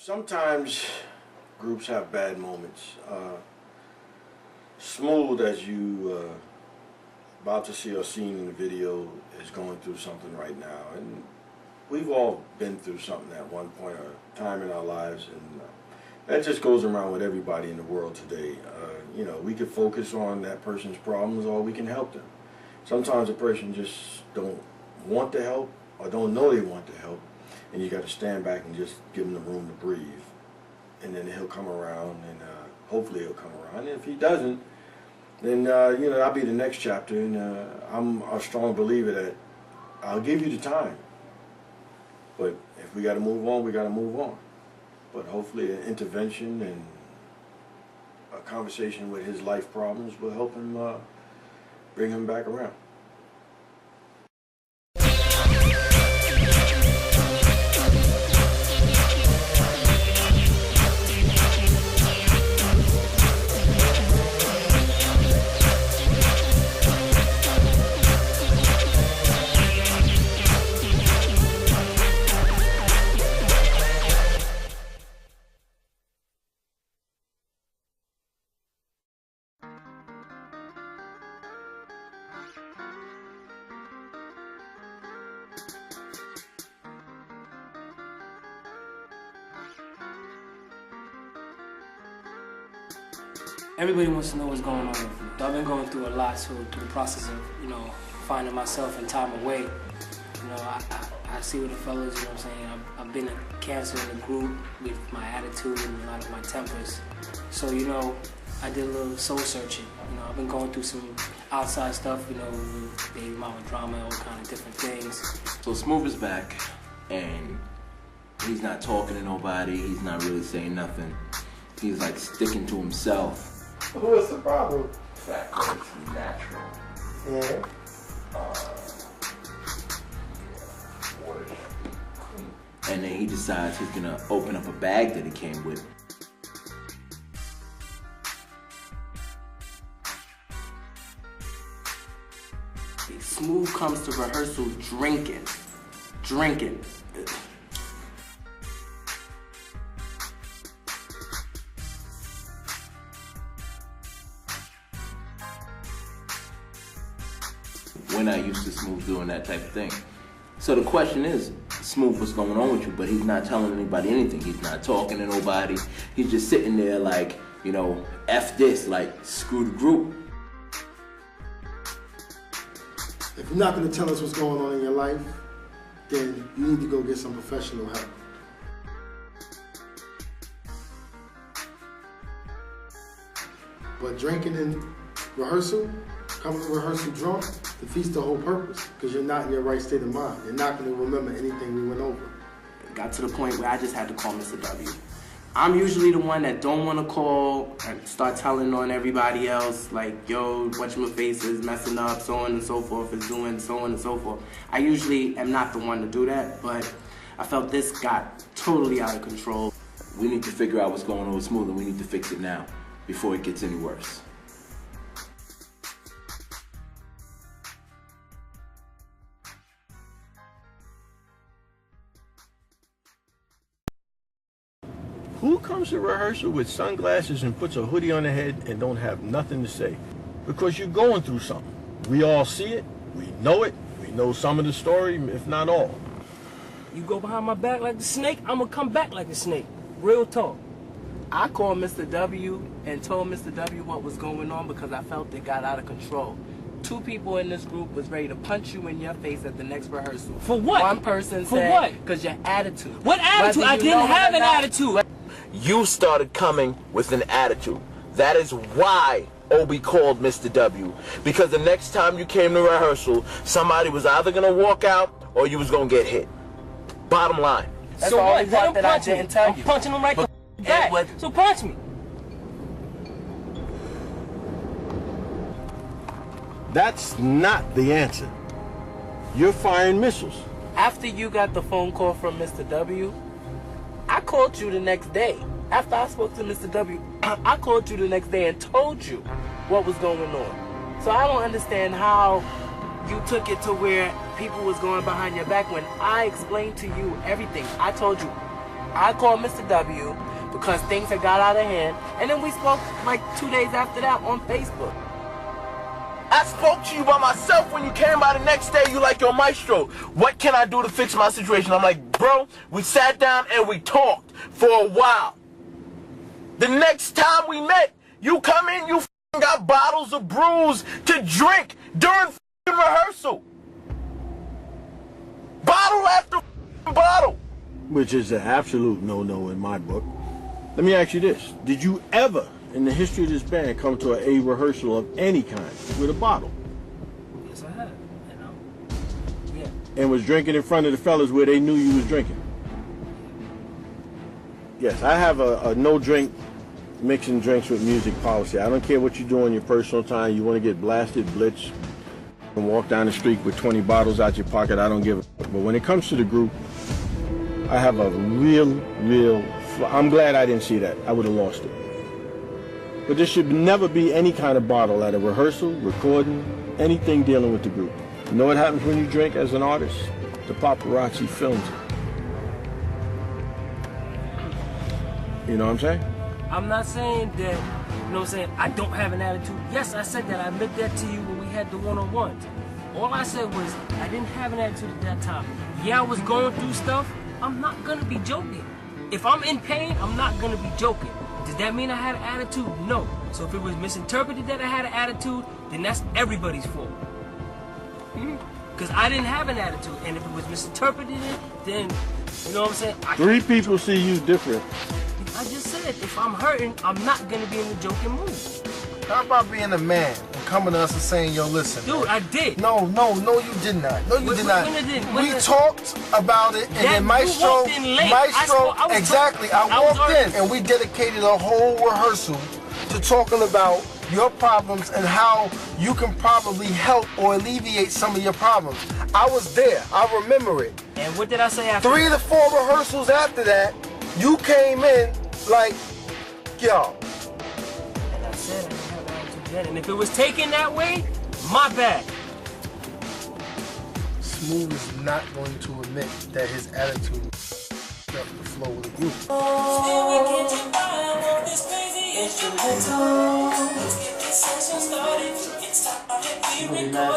Sometimes groups have bad moments. Smooth, as you about to see or seen in the video, is going through something right now, and we've all been through something at one point or time in our lives, and that just goes around with everybody in the world today. You know, we could focus on that person's problems, or we can help them. Sometimes a person just don't want to help or don't know they want to help, and you got to stand back and just give them the room to breathe, and then he'll come around, and hopefully he'll come around. And if he doesn't, then you know, that'll be the next chapter. And I'm a strong believer that I'll give you the time, but if we got to move on, we got to move on. But hopefully an intervention and a conversation with his life problems will help him bring him back around. Everybody wants to know what's going on with me. I've been going through a lot, so through the process of, you know, finding myself and time away, you know, I see with the fellas, you know what I'm saying, I've been a cancer in the group with my attitude and a lot of my tempers. So, you know, I did a little soul searching. You know, I've been going through some outside stuff, you know, baby mama drama, all kind of different things. So Smooth is back, and he's not talking to nobody, he's not really saying nothing. He's like sticking to himself. What's the problem? The fact that it's natural. Yeah. And then he decides he's gonna open up a bag that he came with. Smooth comes to rehearsal drinking. We're not used to Smooth doing that type of thing. So the question is, Smooth, what's going on with you? But he's not telling anybody anything. He's not talking to nobody. He's just sitting there like, you know, F this, like, screw the group. If you're not going to tell us what's going on in your life, then you need to go get some professional help. But drinking in rehearsal, coming to rehearsal drunk, defeats the whole purpose, because you're not in your right state of mind. You're not going to remember anything we went over. It got to the point where I just had to call Mr. W. I'm usually the one that don't want to call and start telling on everybody else, like, yo, whatchamafface is messing up, so on and so forth is doing so on and so forth. I usually am not the one to do that, but I felt this got totally out of control. We need to figure out what's going on with Smooth, and we need to fix it now before it gets any worse. Who comes to rehearsal with sunglasses and puts a hoodie on their head and don't have nothing to say? Because you're going through something. We all see it, we know some of the story, if not all. You go behind my back like the snake, I'm gonna come back like the snake. Real talk. I called Mr. W and told Mr. W what was going on because I felt it got out of control. 2 people in this group was ready to punch you in your face at the next rehearsal. For what? One person For said, what? because your attitude. What attitude? I didn't have an attitude. You started coming with an attitude. That is why Obi called Mr. W. Because the next time you came to rehearsal, somebody was either going to walk out or you was going to get hit. Bottom line. That's So the only what? Let part him that I punch me. didn't tell I'm you. punching him right the back. was- So punch me. That's not the answer. You're firing missiles. After you got the phone call from Mr. W, I called you the next day. After I spoke to Mr. W, I called you the next day and told you what was going on. So I don't understand how you took it to where people was going behind your back when I explained to you everything. I told you I called Mr. W because things had got out of hand, and then we spoke like 2 days after that on Facebook. I spoke to you by myself when you came by the next day. You like, yo, Maestro, what can I do to fix my situation? I'm like, bro, we sat down and we talked for a while. The next time we met, you come in, you got bottles of brews to drink during rehearsal. Bottle after bottle. Which is an absolute no-no in my book. Let me ask you this. Did you ever, in the history of this band, come to a rehearsal of any kind with a bottle? Yes, I have. Yeah. And was drinking in front of the fellas where they knew you was drinking? Yes, I have a no-drink mixing drinks with music policy. I don't care what you do in your personal time. You want to get blasted, blitz, and walk down the street with 20 bottles out your pocket, I don't give a fuck. But when it comes to the group, I have a I'm glad I didn't see that. I would have lost it. But there should never be any kind of bottle at a rehearsal, recording, anything dealing with the group. You know what happens when you drink as an artist? The paparazzi films it. You know what I'm saying? I'm not saying that, you know what I'm saying, I don't have an attitude. Yes, I said that. I admit that to you when we had the one-on-ones. All I said was I didn't have an attitude at that time. Yeah, I was going through stuff. I'm not going to be joking. If I'm in pain, I'm not going to be joking. Does that mean I had an attitude? No. So if it was misinterpreted that I had an attitude, then that's everybody's fault. Because I didn't have an attitude. And if it was misinterpreted, then, you know what I'm saying? Three people see you different. I just said, if I'm hurting, I'm not going to be in the joking mood. How about being a man and coming to us and saying, yo, listen. Dude, I did. No, you did not. No, you did not. When we talked about it, and then Maestro, exactly. I walked in, and we dedicated a whole rehearsal to talking about your problems and how you can probably help or alleviate some of your problems. I was there. I remember it. And what did I say after? 3 to 4 rehearsals after that, you came in like, yo. And I said I didn't have an attitude then. And if it was taken that way, my bad. Smooth is not going to admit that his attitude up the flow of the group. Still we can't get by on this crazy instrumental. Let's get this session started. It's time to be recorded.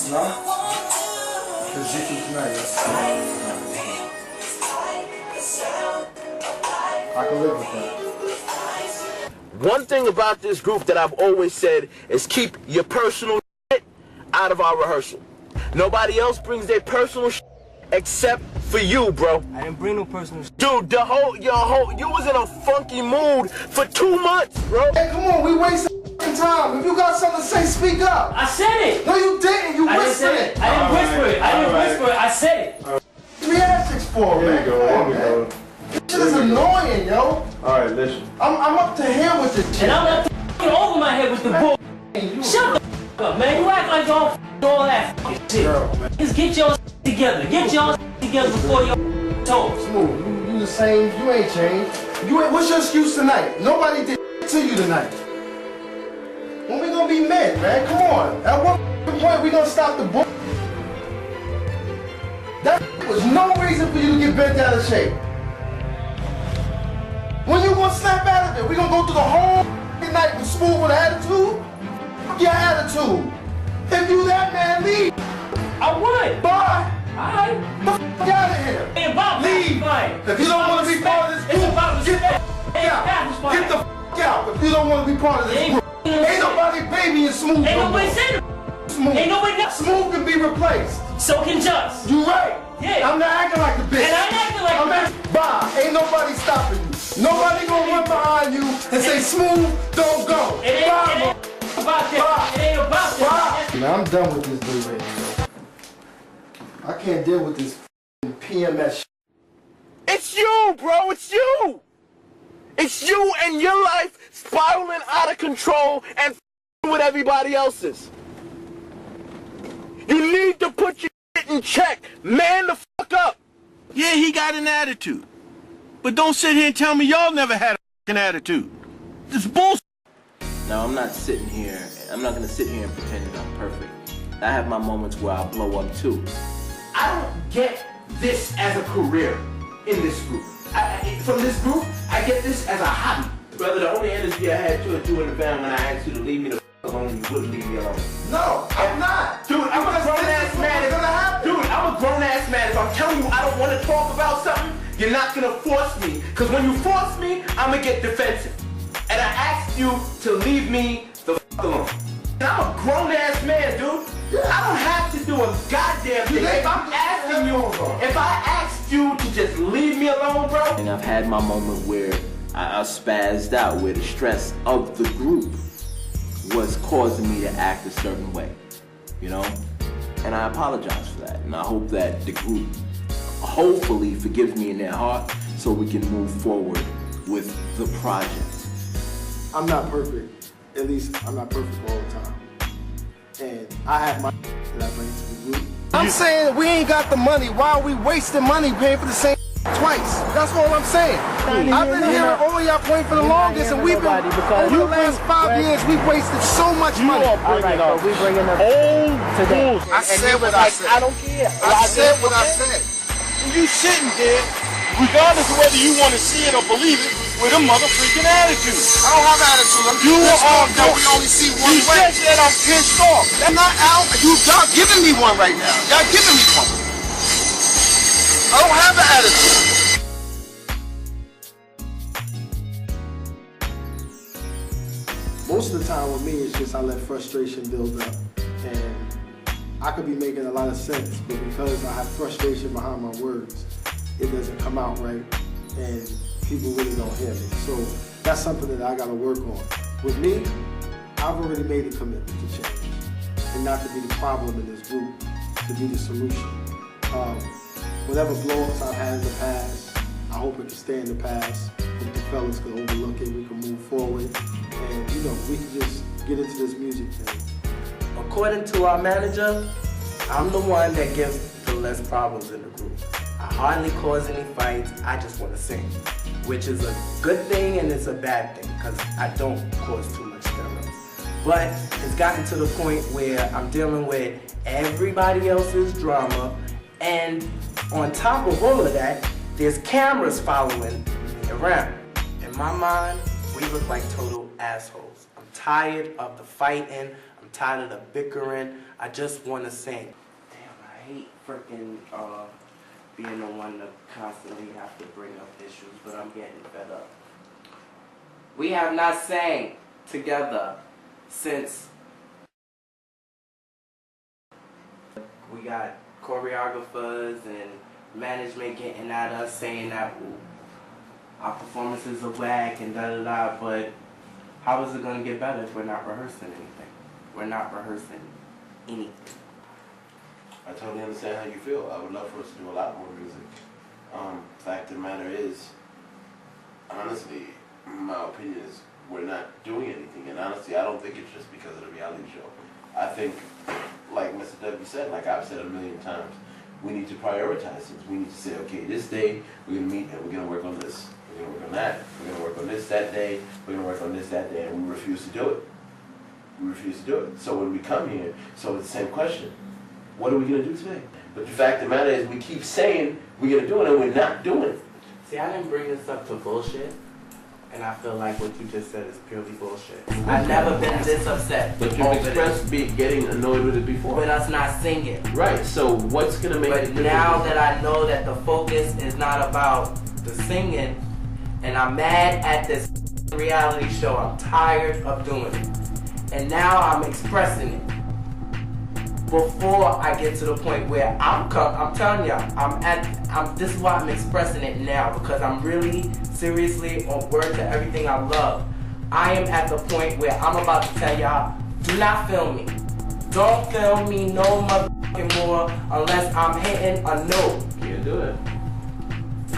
No? Because you can tonight. I can live with that. One thing about this group that I've always said is keep your personal shit out of our rehearsal. Nobody else brings their personal shit except for you, bro. I didn't bring no personal shit. Dude, you was in a funky mood for 2 months, bro. Hey, come on, we wasting time. If you got something to say, speak up. I said it. No, you didn't. You whispered it. I didn't whisper it. I didn't whisper it. I said it. 3 assets for, man. Here we go. This shit is annoying, yo. Alright, listen. I'm up to here with this shit. And I'm not over my head with the bull. Shut the up, man. You act like y'all all that shit. Just get your together. Get your together before your toes. Smooth. You the same. You ain't changed. What's your excuse tonight? Nobody did to you tonight. When we gonna be men, man? Come on. At what point we gonna stop the bull? That was no reason for you to get bent out of shape. When you gonna snap out of it? We gonna go through the whole night with Smooth with attitude? Fuck your attitude. If you that man, leave. I would. Bye. Alright. Get the fuck out of here. Ain't about Leave. Fine. If you don't want to be part of this group, It's about get the respect. fuck out. Get the fuck out. If you don't want to be part of this group. Ain't nobody babying Smooth. Ain't no nobody more. saying Smooth. Ain't nobody not. Smooth can be replaced. So can Just. You right. Yeah. I'm not acting like a bitch. And I ain't acting like a bitch. Bye. Ain't nobody stopping you. Nobody gonna run behind you and say, Smooth, don't go. It ain't about that. It ain't about that. Now I'm done with this dude right now. I can't deal with this PMS shit. It's you, bro. It's you. It's you and your life spiraling out of control and with everybody else's. You need to put your shit in check. Man the fuck up. Yeah, he got an attitude. But don't sit here and tell me y'all never had an attitude. This is bullshit. Now, I'm not going to sit here and pretend that I'm perfect. I have my moments where I blow up too. I don't get this as a career. in this group. From this group, I get this as a hobby. Brother, the only energy I had towards you in the band when I asked you to leave me the alone, you wouldn't leave me alone. No, I'm not. Dude, I'm a grown-ass man. Dude, I'm a grown-ass man. If I'm telling you I don't want to talk about something, you're not going to force me. Because when you force me, I'm going to get defensive. And I asked you to leave me the alone. And I'm a grown-ass man, dude. I don't have to do a goddamn thing. If I'm asking you, if I asked you to just leave me alone, bro. And I've had my moment where I spazzed out, where the stress of the group was causing me to act a certain way, you know? And I apologize for that. And I hope that the group hopefully forgives me in their heart so we can move forward with the project. I'm not perfect. At least I'm not perfect all the time. And I have my that I bring to the group. I'm saying we ain't got the money. Why are we wasting money paying for the same twice? That's all I'm saying. I've been hearing all y'all point for the longest, and we've been, over the last 5 years, we've wasted so much money. All right, but we bringing up today. I said what I said. I don't care. I said what I said. You sitting there, regardless of whether you want to see it or believe it, with a motherfucking attitude. I don't have attitude. I'm You pissed are off that we only see one You way. said that I'm pissed off. I'm not out. Y'all giving me one right now. Y'all giving me one. I don't have an attitude. Most of the time with me, it's just I let frustration build up. And I could be making a lot of sense, but because I have frustration behind my words, it doesn't come out right. And people really don't hear me. So that's something that I gotta work on. With me, I've already made a commitment to change and not to be the problem in this group, to be the solution. Whatever blow-ups I've had in the past, I hope it can stay in the past. Hope the fellas can overlook it, we can move forward, and you know, we can just get into this music thing. According to our manager, I'm the one that gives the less problems in the group. I hardly cause any fights, I just want to sing. Which is a good thing and it's a bad thing, because I don't cause too much damage. But it's gotten to the point where I'm dealing with everybody else's drama, and on top of all of that, there's cameras following me around. In my mind, we look like total assholes. I'm tired of the fighting, I'm tired of the bickering, I just want to sing. Damn, I hate freaking being the one to constantly have to bring up issues, but I'm getting fed up. We have not sang together since we got choreographers and management getting at us saying that our performances are whack and da-da-da, but how is it going to get better if we're not rehearsing anything? We're not rehearsing anything. I totally understand how you feel. I would love for us to do a lot more music. Fact of the matter is, honestly, my opinion is we're not doing anything. And honestly, I don't think it's just because of the reality show. I think, like Mr. W said, like I've said a million times, we need to prioritize things. We need to say, okay, this day we're going to meet and we're going to work on this. We're going to work on that. We're going to work on this that day. We're going to work on this that day. And we refuse to do it. We refuse to do it. So when we come here, so it's the same question. What are we going to do today? But the fact of the matter is we keep saying we're going to do it and we're not doing it. See, I didn't bring this up to bullshit, and I feel like what you just said is purely bullshit. I've never been this upset. But you've expressed getting annoyed with it before. With us not singing. Right, so what's going to make it different? But now that I know that the focus is not about the singing, and I'm mad at this reality show, I'm tired of doing it. And now I'm expressing it. Before I get to the point where I'm telling y'all, this is why I'm expressing it now, because I'm really seriously on word to everything I love. I am at the point where I'm about to tell y'all, do not film me. Don't film me no motherfucking more unless I'm hitting a note. Can't do it.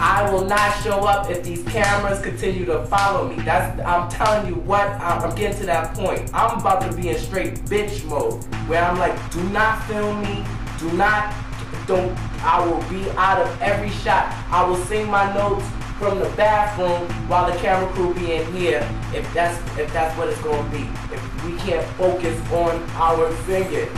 I will not show up if these cameras continue to follow me. I'm telling you what, I'm getting to that point. I'm about to be in straight bitch mode, where I'm like, do not film me, I will be out of every shot. I will sing my notes from the bathroom while the camera crew be in here, if that's what it's gonna be. If we can't focus on our singing.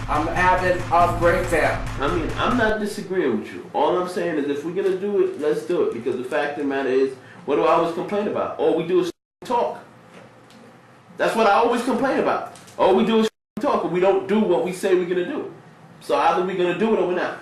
I'm having a breakdown. I mean, I'm not disagreeing with you. All I'm saying is if we're gonna do it, let's do it. Because the fact of the matter is, what do I always complain about? All we do is talk. That's what I always complain about. All we do is talk, but we don't do what we say we're gonna do. So either we're gonna do it or we're not.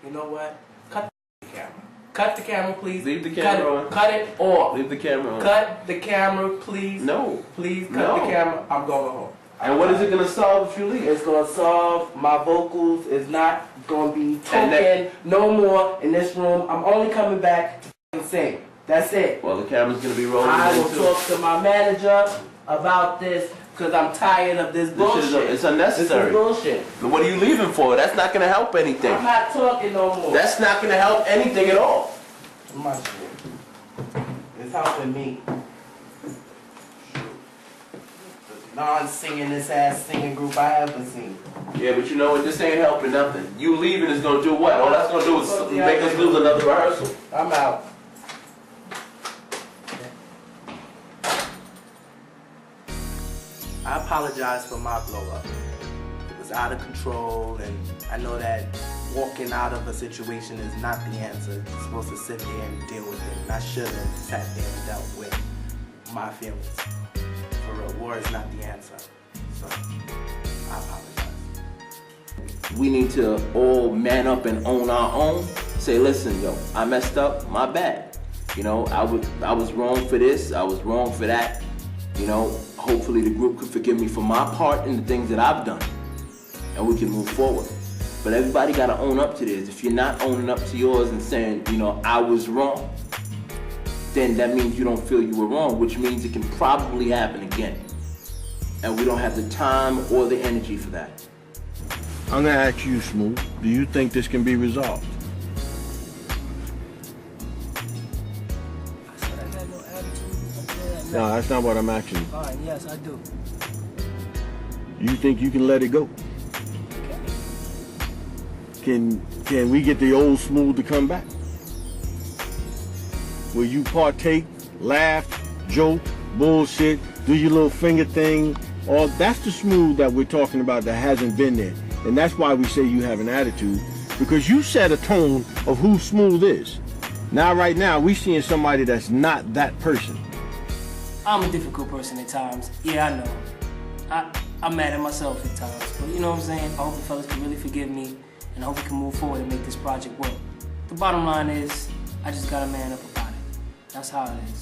You know what? Cut the camera. Cut the camera, please. Leave the camera on. Cut it off. Leave the camera on. Cut the camera, please. No. Please cut the camera. I'm going home. And what is it gonna solve if you leave? It's gonna solve my vocals. It's not gonna be talking no more in this room. I'm only coming back to sing. That's it. Well, the camera's gonna be rolling. I will talk to my manager about this because I'm tired of this bullshit. It's unnecessary. This is bullshit. But what are you leaving for? That's not gonna help anything. I'm not talking no more. That's not gonna help anything at all. My shit. It's helping me. Non-singing this ass singing group I ever seen. Yeah, but you know what? This ain't helping nothing. You leaving is gonna do what? All that's gonna do is make us lose another rehearsal. I'm out. I apologize for my blow up. It was out of control, and I know that walking out of a situation is not the answer. You're supposed to sit there and deal with it. And I should have sat there and dealt with my feelings. For real, war is not the answer. So, I apologize. We need to all man up and own our own. Say, listen, yo, I messed up, my bad. You know, I was wrong for this, I was wrong for that. You know, hopefully the group could forgive me for my part in the things that I've done. And we can move forward. But everybody gotta own up to this. If you're not owning up to yours and saying, you know, I was wrong, then that means you don't feel you were wrong, which means it can probably happen again. And we don't have the time or the energy for that. I'm gonna ask you, Smooth, do you think this can be resolved? I said I had no attitude. No, that's not what I'm asking you. Fine, yes, I do. You think you can let it go? Can we get the old Smooth to come back? Will you partake, laugh, joke, bullshit, do your little finger thing? All that's the Smooth that we're talking about that hasn't been there. And that's why we say you have an attitude, because you set a tone of who Smooth is. Now, right now, we seeing somebody that's not that person. I'm a difficult person at times. Yeah, I know. I'm mad at myself at times. But you know what I'm saying? I hope the fellas can really forgive me, and I hope we can move forward and make this project work. The bottom line is, I just gotta man up about it. That's how it is.